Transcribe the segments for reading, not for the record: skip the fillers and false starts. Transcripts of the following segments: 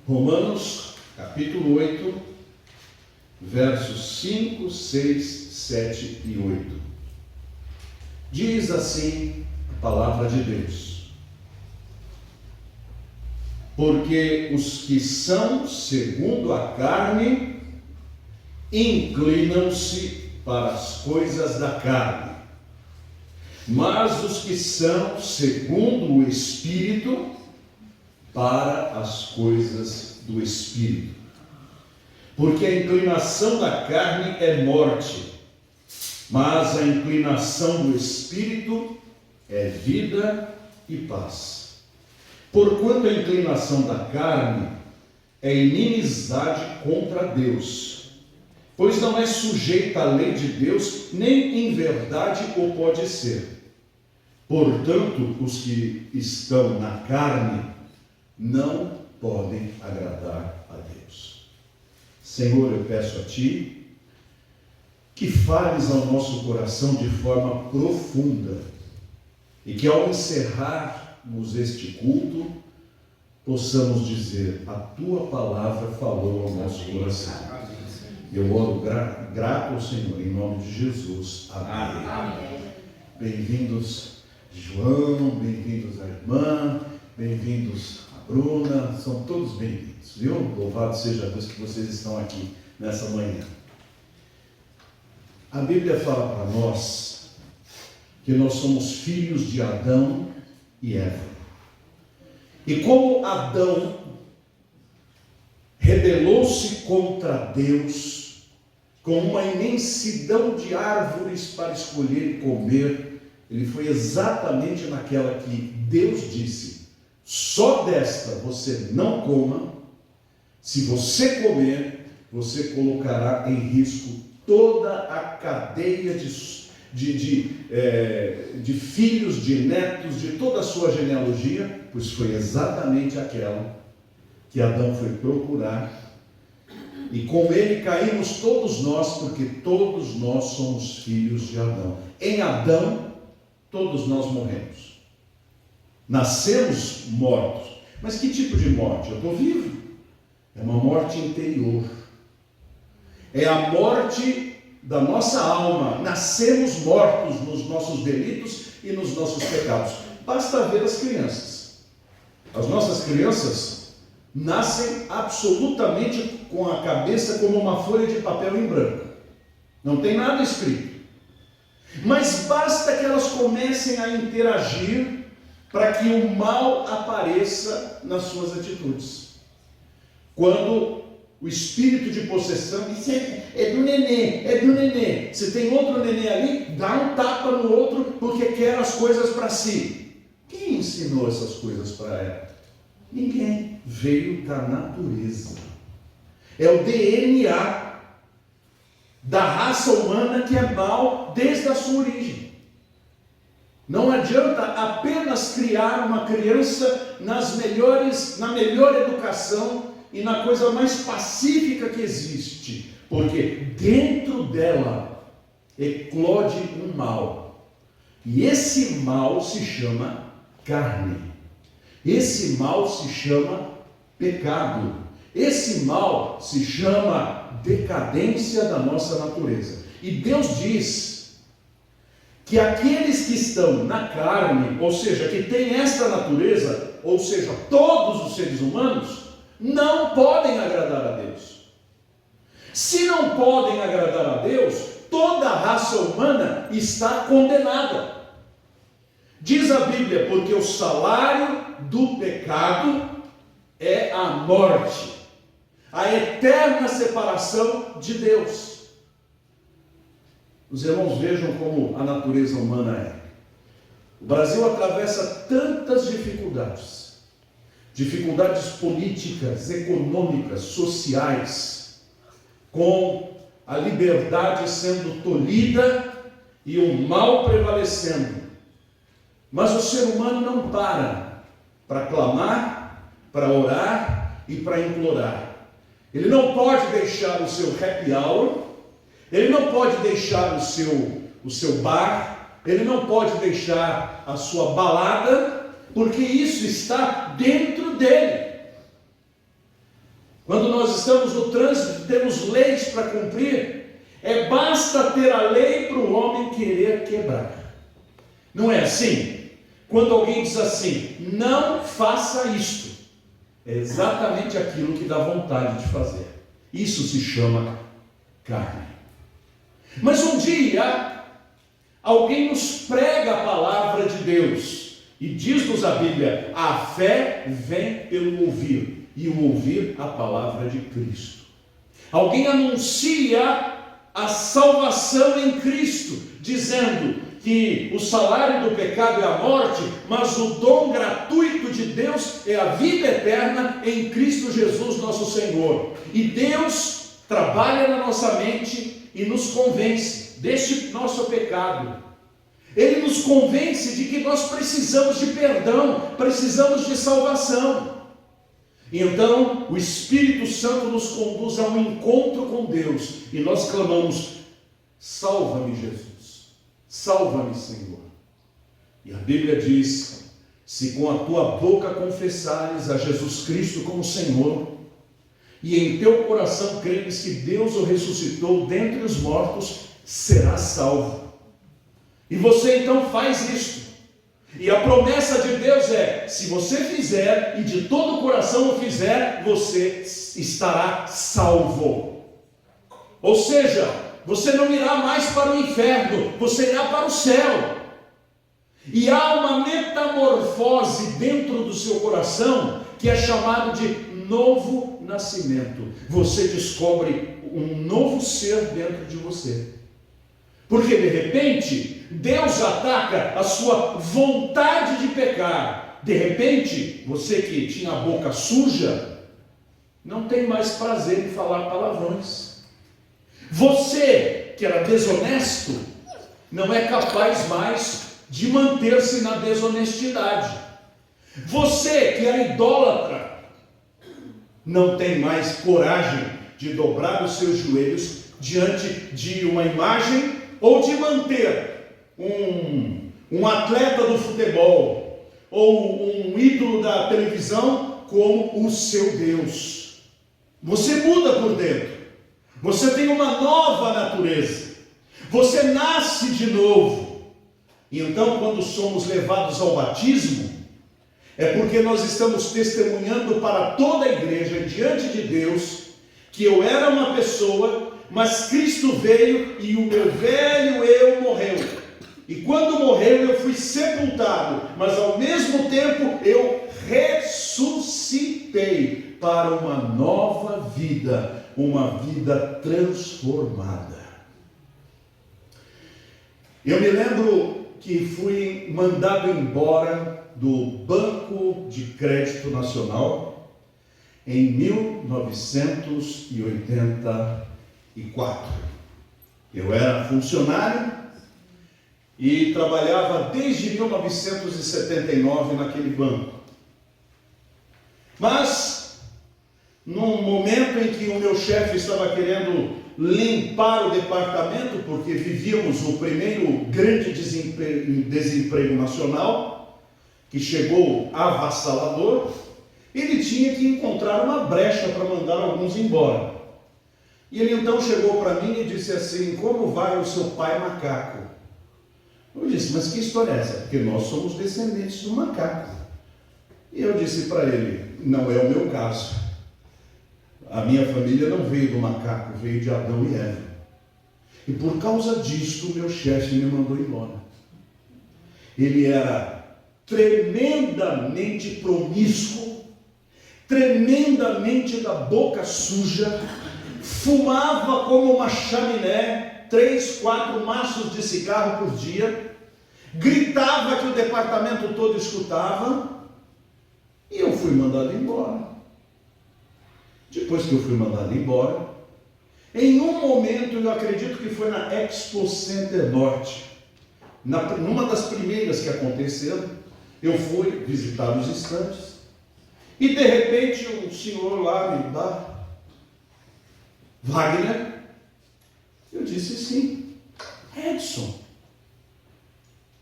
Romanos, capítulo 8, versos 5, 6, 7 e 8. Diz assim a palavra de Deus: porque os que são segundo a carne inclinam-se para as coisas da carne, mas os que são segundo o Espírito, para as coisas do Espírito. Porque a inclinação da carne é morte, mas a inclinação do Espírito é vida e paz. Porquanto a inclinação da carne é inimizade contra Deus, pois não é sujeita à lei de Deus, nem em verdade o pode ser. Portanto, os que estão na carne não podem agradar a Deus. Senhor, eu peço a Ti que fales ao nosso coração de forma profunda e que ao encerrarmos este culto, possamos dizer: a Tua palavra falou ao nosso coração. Eu oro grato ao Senhor, em nome de Jesus. Amém. Amém. Bem-vindos, João, bem-vindos a irmã, bem-vindos a Bruna, são todos bem-vindos, viu? Louvado seja Deus que vocês estão aqui nessa manhã. A Bíblia fala para nós que nós somos filhos de Adão e Eva. E como Adão rebelou-se contra Deus, com uma imensidão de árvores para escolher e comer, ele foi exatamente naquela que Deus disse: só desta você não coma, se você comer, você colocará em risco toda a cadeia de filhos, de netos, de toda a sua genealogia, pois foi exatamente aquela que Adão foi procurar, e com ele caímos todos nós, porque todos nós somos filhos de Adão. Em Adão, todos nós morremos. Nascemos mortos. Mas que tipo de morte? Eu estou vivo. É uma morte interior. É a morte da nossa alma. Nascemos mortos nos nossos delitos e nos nossos pecados. Basta ver as crianças. As nossas crianças nascem absolutamente com a cabeça como uma folha de papel em branco. Não tem nada escrito. Mas basta que elas comecem a interagir para que o mal apareça nas suas atitudes. Quando o espírito de possessão diz: é do nenê, é do nenê. Se tem outro nenê ali, dá um tapa no outro porque quer as coisas para si. Quem ensinou essas coisas para ela? Ninguém. Veio da natureza. É o DNA da raça humana que é mal desde a sua origem. Não adianta apenas criar uma criança na melhor educação e na coisa mais pacífica que existe, porque dentro dela eclode um mal, e esse mal se chama carne, esse mal se chama pecado, esse mal se chama decadência da nossa natureza. E Deus diz que aqueles que estão na carne, ou seja, que têm esta natureza, ou seja, todos os seres humanos, não podem agradar a Deus. Se não podem agradar a Deus, toda a raça humana está condenada. Diz a Bíblia: porque o salário do pecado é a morte, a eterna separação de Deus. Os irmãos vejam como a natureza humana é. O Brasil atravessa tantas dificuldades políticas, econômicas, sociais, com a liberdade sendo tolhida e o mal prevalecendo. Mas o ser humano não para clamar, para orar e para implorar. Ele não pode deixar o seu happy hour, ele não pode deixar o seu bar, ele não pode deixar a sua balada, porque isso está dentro dele. Quando nós estamos no trânsito, temos leis para cumprir, basta ter a lei para o homem querer quebrar. Não é assim? Quando alguém diz assim, não faça isto, é exatamente aquilo que dá vontade de fazer. Isso se chama carne. Mas um dia, alguém nos prega a palavra de Deus, e diz-nos a Bíblia, a fé vem pelo ouvir, e o ouvir a palavra de Cristo. Alguém anuncia a salvação em Cristo, dizendo que o salário do pecado é a morte, mas o dom gratuito de Deus é a vida eterna em Cristo Jesus nosso Senhor. E Deus trabalha na nossa mente e nos convence deste nosso pecado. Ele nos convence de que nós precisamos de perdão, precisamos de salvação. E então o Espírito Santo nos conduz a um encontro com Deus, e nós clamamos, salva-me Jesus, salva-me Senhor. E a Bíblia diz, se com a tua boca confessares a Jesus Cristo como Senhor, e em teu coração creres que Deus o ressuscitou dentre os mortos, serás salvo. E você então faz isto. E a promessa de Deus é, se você fizer, e de todo o coração o fizer, você estará salvo. Ou seja, você não irá mais para o inferno, você irá para o céu. E há uma metamorfose dentro do seu coração, que é chamado de novo nascimento. Você descobre um novo ser dentro de você. Porque de repente, Deus ataca a sua vontade de pecar. De repente, você que tinha a boca suja, não tem mais prazer em falar palavrões. Você que era desonesto, não é capaz mais de manter-se na desonestidade. Você que era idólatra, não tem mais coragem de dobrar os seus joelhos diante de uma imagem, ou de manter um atleta do futebol, ou um ídolo da televisão como o seu Deus. Você muda por dentro, você tem uma nova natureza, você nasce de novo. E então, quando somos levados ao batismo, é porque nós estamos testemunhando para toda a igreja, diante de Deus, que eu era uma pessoa, mas Cristo veio e o meu velho eu morreu. E quando morreu eu fui sepultado, mas ao mesmo tempo eu ressuscitei para uma nova vida, uma vida transformada. Eu me lembro que fui mandado embora do Banco de Crédito Nacional em 1984. Eu era funcionário e trabalhava desde 1979 naquele banco. Mas, num momento em que o meu chefe estava querendo limpar o departamento, porque vivíamos o primeiro grande desemprego nacional, que chegou avassalador, ele tinha que encontrar uma brecha para mandar alguns embora. E ele então chegou para mim e disse assim, como vai o seu pai macaco? Eu disse, mas que história é essa? Porque nós somos descendentes do macaco. E eu disse para ele, não é o meu caso. A minha família não veio do macaco, veio de Adão e Eva. E por causa disso, o meu chefe me mandou embora. Ele era tremendamente promíscuo, tremendamente da boca suja, fumava como uma chaminé, 3, 4 maços de cigarro por dia, gritava que o departamento todo escutava, e eu fui mandado embora. Depois que eu fui mandado embora, em um momento, eu acredito que foi na Expo Center Norte, numa das primeiras que aconteceram, eu fui visitar os estandes, e de repente um senhor lá me dá, Wagner? Eu disse sim. Edson.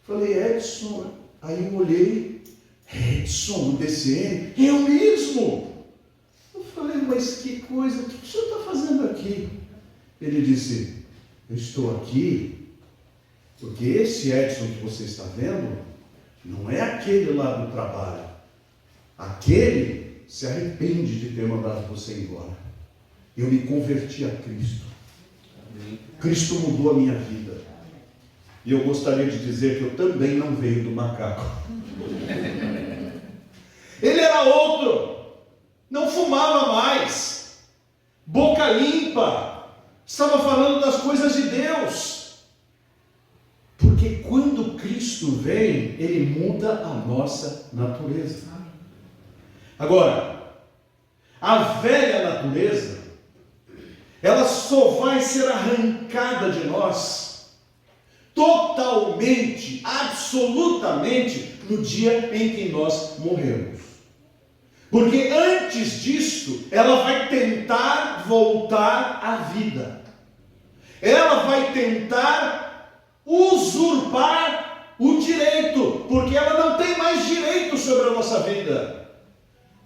Falei, Edson. Aí eu olhei, Edson, do DCM, eu mesmo. Eu falei, mas que coisa, o que o senhor está fazendo aqui? Ele disse, eu estou aqui porque esse Edson que você está vendo não é aquele lá do trabalho. Aquele se arrepende de ter mandado você embora. Eu me converti a Cristo. Cristo mudou a minha vida. E eu gostaria de dizer que eu também não veio do macaco. Ele era outro. Não fumava mais. Boca limpa. Estava falando das coisas de Deus. Porque quando Cristo vem, Ele muda a nossa natureza. Agora, a velha natureza, ela só vai ser arrancada de nós totalmente, absolutamente, no dia em que nós morrermos. Porque antes disso, ela vai tentar voltar à vida. Ela vai tentar usurpar o direito, porque ela não tem mais direito sobre a nossa vida.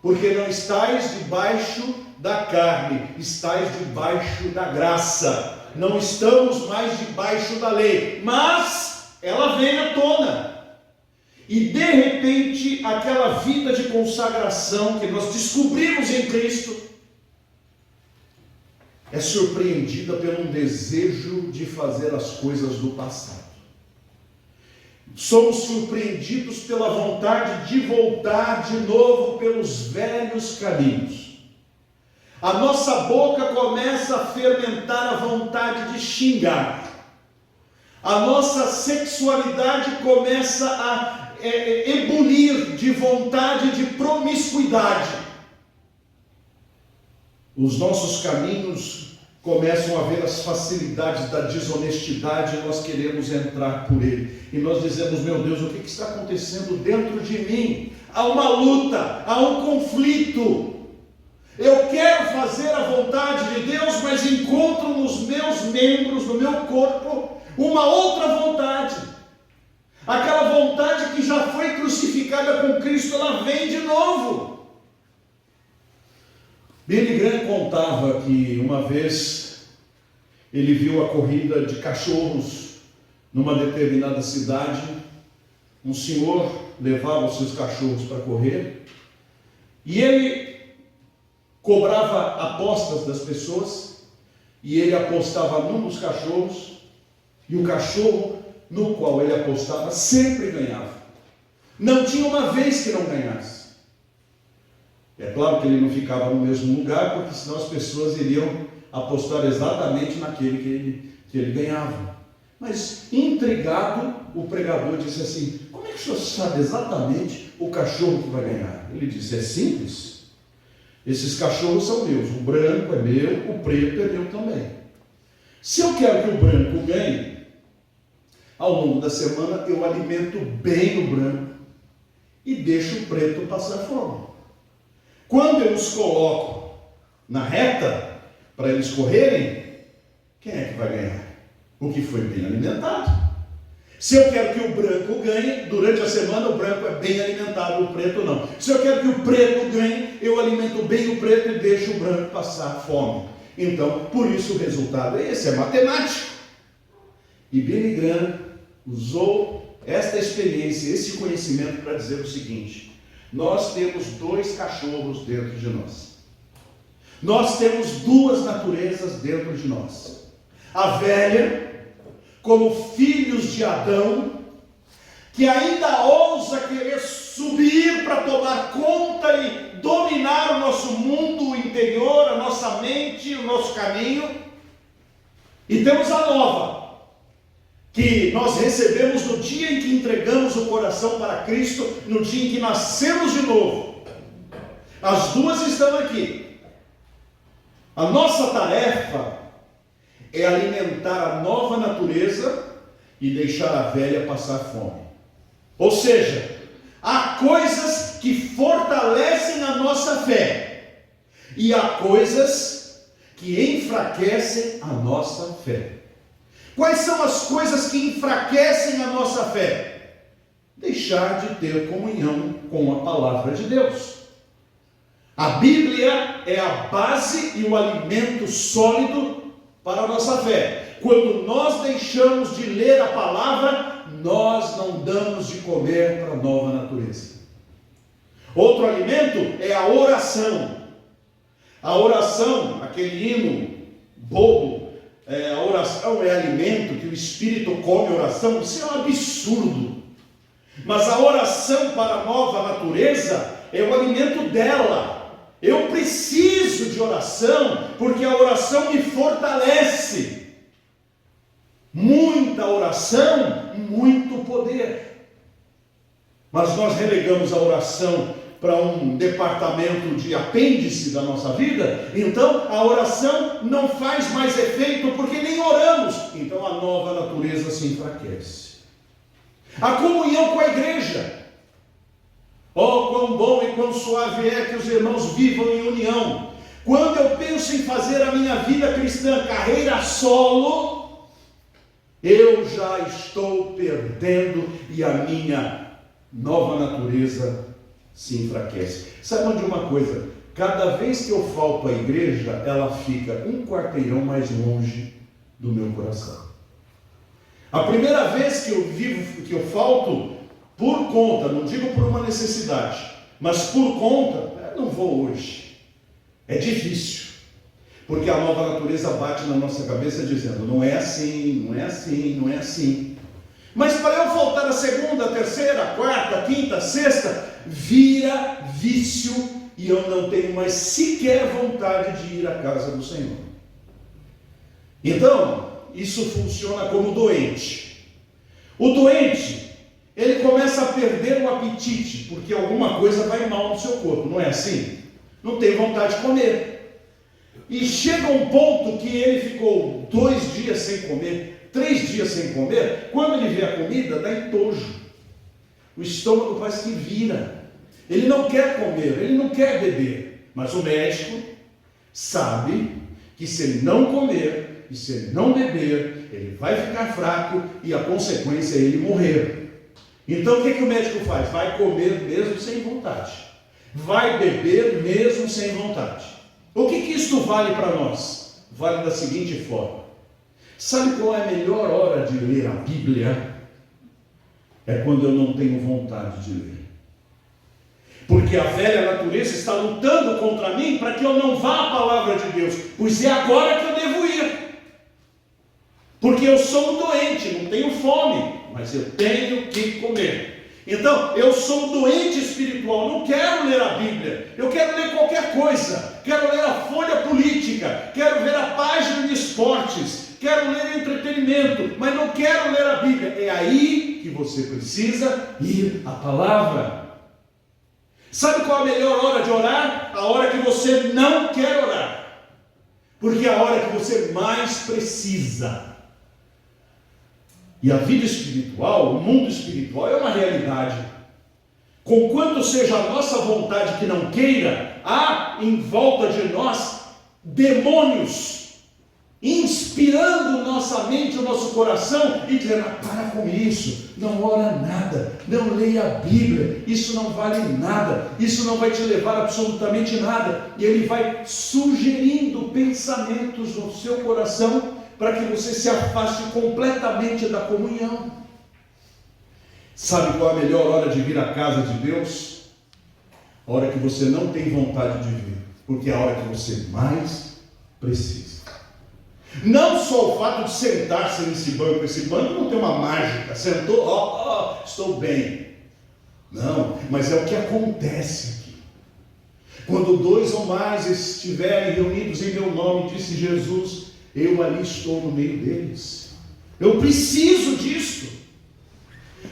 Porque não estáis debaixo da carne, estáis debaixo da graça. Não estamos mais debaixo da lei, mas ela vem à tona. E de repente, aquela vida de consagração que nós descobrimos em Cristo é surpreendida pelo desejo de fazer as coisas do passado. Somos surpreendidos pela vontade de voltar de novo pelos velhos caminhos. A nossa boca começa a fermentar a vontade de xingar. A nossa sexualidade começa a ebulir de vontade de promiscuidade. Os nossos caminhos começam a ver as facilidades da desonestidade e nós queremos entrar por ele. E nós dizemos, meu Deus, o que está acontecendo dentro de mim? Há uma luta, há um conflito. Eu quero fazer a vontade de Deus, mas encontro nos meus membros, no meu corpo, uma outra vontade. Aquela vontade que já foi crucificada com Cristo, ela vem de novo. Billy Graham contava que uma vez ele viu a corrida de cachorros numa determinada cidade. Um senhor levava os seus cachorros para correr e ele cobrava apostas das pessoas e ele apostava num dos cachorros e o cachorro no qual ele apostava sempre ganhava. Não tinha uma vez que não ganhasse. É claro que ele não ficava no mesmo lugar, porque senão as pessoas iriam apostar exatamente naquele que ele ganhava. Mas, intrigado, o pregador disse assim, como é que o senhor sabe exatamente o cachorro que vai ganhar? Ele disse, é simples. Esses cachorros são meus, o branco é meu, o preto é meu também. Se eu quero que o branco ganhe, ao longo da semana eu alimento bem o branco e deixo o preto passar fome. Quando eu os coloco na reta, para eles correrem, quem é que vai ganhar? O que foi bem alimentado. Se eu quero que o branco ganhe, durante a semana o branco é bem alimentado, o preto não. Se eu quero que o preto ganhe, eu alimento bem o preto e deixo o branco passar fome. Então, por isso o resultado é esse, é matemático. E Billy Graham usou esta experiência, esse conhecimento para dizer o seguinte: nós temos dois cachorros dentro de nós. Nós temos duas naturezas dentro de nós. A velha, como filhos de Adão, que ainda ousa querer subir para tomar conta e dominar o nosso mundo interior, a nossa mente, o nosso caminho. E temos a nova, que nós recebemos no dia em que entregamos o coração para Cristo, no dia em que nascemos de novo. As duas estão aqui. A nossa tarefa é alimentar a nova natureza e deixar a velha passar fome. Ou seja, há coisas que fortalecem a nossa fé e há coisas que enfraquecem a nossa fé. Quais são as coisas que enfraquecem a nossa fé? Deixar de ter comunhão com a palavra de Deus. A Bíblia é a base e o alimento sólido para a nossa fé. Quando nós deixamos de ler a palavra, nós não damos de comer para a nova natureza. Outro alimento é a oração. A oração, aquele hino bobo, a oração é alimento, que o Espírito come oração, isso é um absurdo. Mas a oração para a nova natureza é o alimento dela. Eu preciso de oração, porque a oração me fortalece. Muita oração, muito poder. Mas nós relegamos a oração para um departamento de apêndice da nossa vida, então a oração não faz mais efeito, porque nem oramos. Então a nova natureza se enfraquece. A comunhão com a igreja. Oh, quão bom e quão suave é que os irmãos vivam em união. Quando eu penso em fazer a minha vida cristã carreira solo, eu já estou perdendo e a minha nova natureza se enfraquece. Sabe de uma coisa? Cada vez que eu falto à igreja, ela fica um quarteirão mais longe do meu coração. A primeira vez que eu falto por conta, não digo por uma necessidade, mas por conta, não vou hoje. É difícil, porque a nova natureza bate na nossa cabeça dizendo, não é assim, não é assim, não é assim. Mas para eu faltar a segunda, a terceira, a quarta, a quinta, a sexta, vira vício e eu não tenho mais sequer vontade de ir à casa do Senhor. Então, isso funciona como doente. O doente, ele começa a perder o apetite, porque alguma coisa vai mal no seu corpo, não é assim? Não tem vontade de comer. E chega um ponto que ele ficou 2 dias sem comer, 3 dias sem comer, quando ele vê a comida, dá entojo. O estômago parece que vira. Ele não quer comer, ele não quer beber. Mas o médico sabe que se ele não comer e se ele não beber, ele vai ficar fraco e a consequência é ele morrer. Então o que o médico faz? Vai comer mesmo sem vontade. Vai beber mesmo sem vontade. O que isto vale para nós? Vale da seguinte forma. Sabe qual é a melhor hora de ler a Bíblia? É quando eu não tenho vontade de ler. Porque a velha natureza está lutando contra mim para que eu não vá à palavra de Deus. Pois é agora que eu devo ir. Porque eu sou um doente, não tenho fome, mas eu tenho que comer. Então, eu sou um doente espiritual, não quero ler a Bíblia, eu quero ler qualquer coisa, quero ler a Folha Política, quero ver a página de esportes, quero ler entretenimento, mas não quero ler a Bíblia. É aí que você precisa ir à palavra. Sabe qual a melhor hora de orar? A hora que você não quer orar, porque é a hora que você mais precisa. E a vida espiritual, o mundo espiritual é uma realidade. Conquanto seja a nossa vontade que não queira, há em volta de nós demônios inspirando nossa mente, o nosso coração e dizendo, para com isso, não ora nada, não leia a Bíblia, isso não vale nada, isso não vai te levar a absolutamente nada. E ele vai sugerindo pensamentos no seu coração para que você se afaste completamente da comunhão. Sabe qual é a melhor hora de vir à casa de Deus? A hora que você não tem vontade de vir, porque é a hora que você mais precisa. Não só o fato de sentar-se nesse banco, esse banco não tem uma mágica, sentou, estou bem. Não, mas é o que acontece aqui. Quando 2 ou mais estiverem reunidos em meu nome, disse Jesus, eu ali estou no meio deles. Eu preciso disso.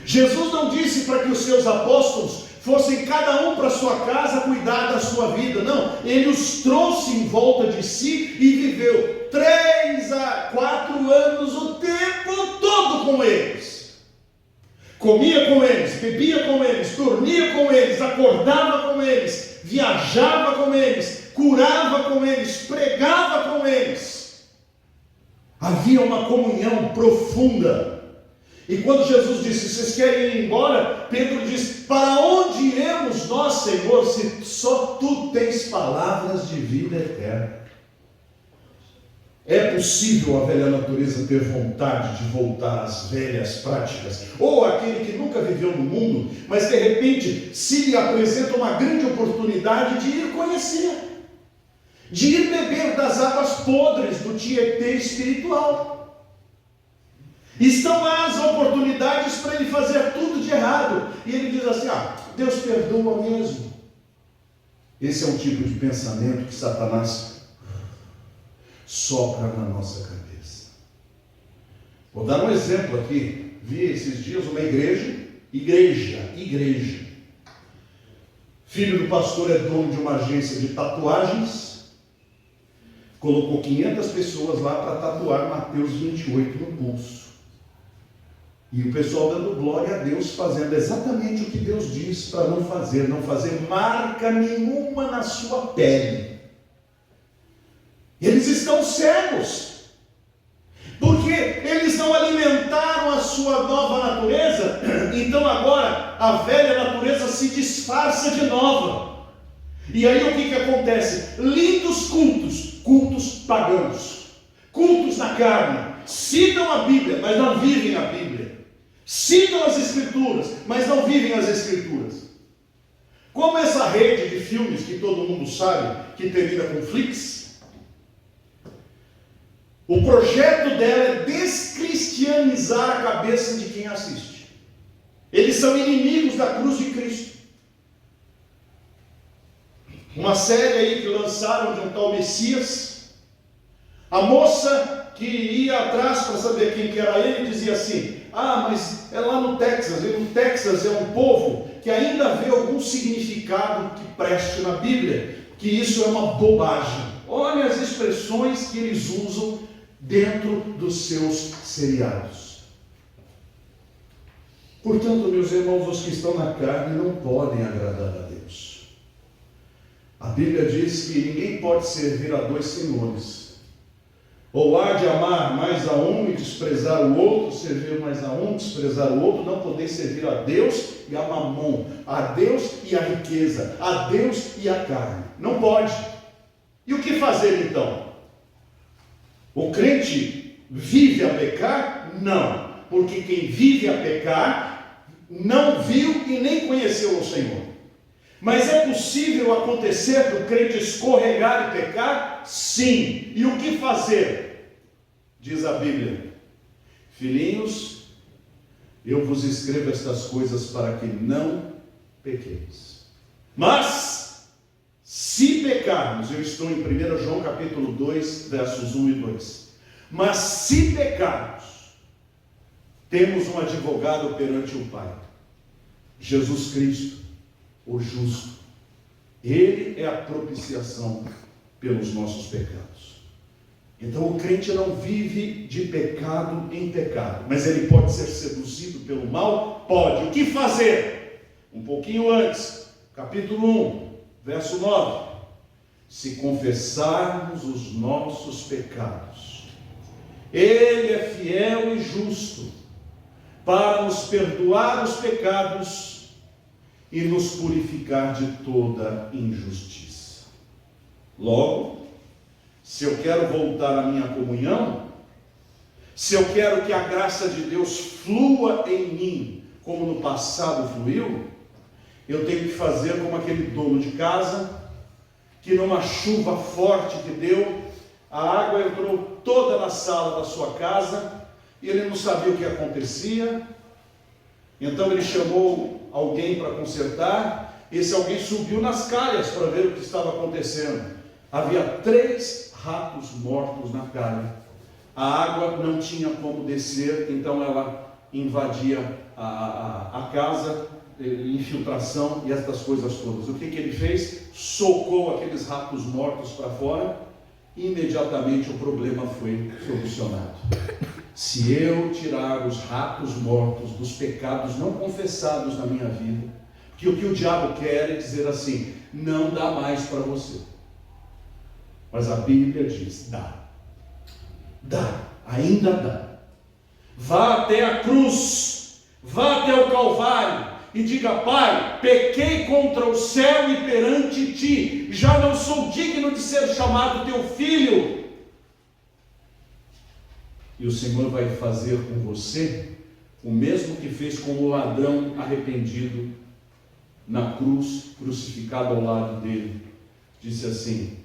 Jesus não disse para que os seus apóstolos fossem cada um para sua casa cuidar da sua vida. Não, ele os trouxe em volta de si e viveu 3 a 4 anos o tempo todo com eles. Comia com eles, bebia com eles, dormia com eles, acordava com eles, viajava com eles, curava com eles, pregava com eles. Havia uma comunhão profunda. E quando Jesus disse: vocês querem ir embora? Pedro disse: para onde iremos nós, Senhor, se só tu tens palavras de vida eterna? É possível a velha natureza ter vontade de voltar às velhas práticas? Ou aquele que nunca viveu no mundo, mas de repente se lhe apresenta uma grande oportunidade de ir conhecer, de ir beber das águas podres do Tietê espiritual. Estão lá as oportunidades para ele fazer tudo de errado. E ele diz assim: Deus perdoa mesmo. Esse é um tipo de pensamento que Satanás sopra na nossa cabeça. Vou dar um exemplo aqui. Vi esses dias uma igreja. Filho do pastor é dono de uma agência de tatuagens. Colocou 500 pessoas lá para tatuar Mateus 28 no pulso. E o pessoal dando glória a Deus, fazendo exatamente o que Deus diz para não fazer marca nenhuma na sua pele. Eles estão cegos, porque eles não alimentaram a sua nova natureza. Então agora a velha natureza se disfarça de nova. E aí o que acontece? Lindos cultos pagãos, cultos na carne, citam a Bíblia, mas não vivem a Bíblia, citam as Escrituras, mas não vivem as Escrituras. Como essa rede de filmes que todo mundo sabe, que termina com Flix, o projeto dela é descristianizar a cabeça de quem assiste. Eles são inimigos da cruz de Cristo. Uma série aí que lançaram de um tal Messias, a moça que ia atrás para saber quem que era ele, dizia assim: mas é lá no Texas, e no Texas é um povo que ainda vê algum significado que preste na Bíblia, que isso é uma bobagem. Olha as expressões que eles usam dentro dos seus seriados. Portanto, meus irmãos, os que estão na carne não podem agradar a Deus. A Bíblia diz que ninguém pode servir a dois senhores. Ou há de amar mais a um e desprezar o outro, servir mais a um, desprezar o outro, não poder servir a Deus e a mamon, a Deus e a riqueza, a Deus e a carne. Não pode. E o que fazer então? O crente vive a pecar? Não, porque quem vive a pecar não viu e nem conheceu o Senhor. Mas é possível acontecer do crente escorregar e pecar? Sim. E o que fazer? Diz a Bíblia: filhinhos, eu vos escrevo estas coisas para que não pequeis. Mas se pecarmos, eu estou em 1 João capítulo 2, versos 1 e 2. Mas se pecarmos, temos um advogado perante o Pai, Jesus Cristo, o justo. Ele é a propiciação pelos nossos pecados. Então o crente não vive de pecado em pecado, mas ele pode ser seduzido pelo mal? Pode. O que fazer? Um pouquinho antes, capítulo 1, verso 9: se confessarmos os nossos pecados, Ele é fiel e justo para nos perdoar os pecados e nos purificar de toda injustiça. Logo, se eu quero voltar à minha comunhão, se eu quero que a graça de Deus flua em mim, como no passado fluiu, eu tenho que fazer como aquele dono de casa, que numa chuva forte que deu, a água entrou toda na sala da sua casa, e ele não sabia o que acontecia. Então ele chamou alguém para consertar. Esse alguém subiu nas calhas para ver o que estava acontecendo. Havia 3 ratos mortos na calha. A água não tinha como descer, então ela invadia a casa, infiltração e essas coisas todas. O que ele fez? Socou aqueles ratos mortos para fora, e imediatamente o problema foi solucionado. Se eu tirar os ratos mortos dos pecados não confessados na minha vida, que o que o diabo quer é dizer assim: não dá mais para você. Mas a Bíblia diz: dá, ainda dá. Vá até a cruz, vá até o Calvário e diga: Pai, pequei contra o céu e perante ti, já não sou digno de ser chamado teu filho. E o Senhor vai fazer com você o mesmo que fez com o ladrão arrependido na cruz, crucificado ao lado dele. Disse assim: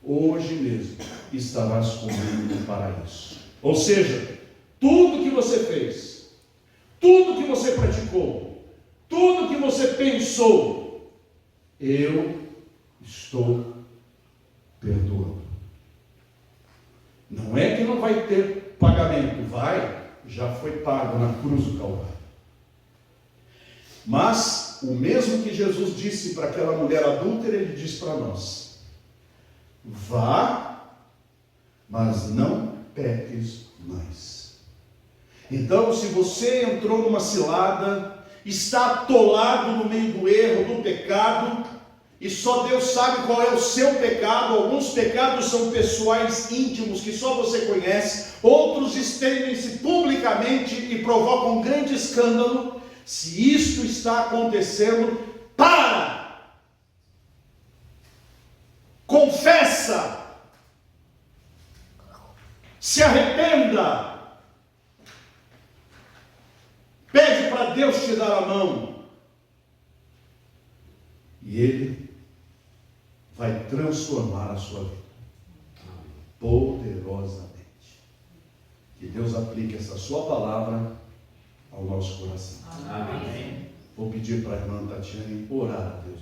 hoje mesmo estarás comigo no paraíso. Ou seja, tudo que você fez, tudo que você praticou, tudo que você pensou, eu estou perdoando. Não é que não vai ter pagamento, vai, já foi pago na cruz do Calvário. Mas o mesmo que Jesus disse para aquela mulher adúltera, ele diz para nós: vá, mas não peques mais. Então, se você entrou numa cilada, está atolado no meio do erro, do pecado, e só Deus sabe qual é o seu pecado. Alguns pecados são pessoais, íntimos, que só você conhece. Outros estendem-se publicamente e provocam um grande escândalo. Se isto está acontecendo, para! Confessa! Se arrependa! Pede para Deus te dar a mão. E Ele vai transformar a sua vida poderosamente. Que Deus aplique essa sua palavra ao nosso coração. Amém. Vou pedir para a irmã Tatiane orar a Deus.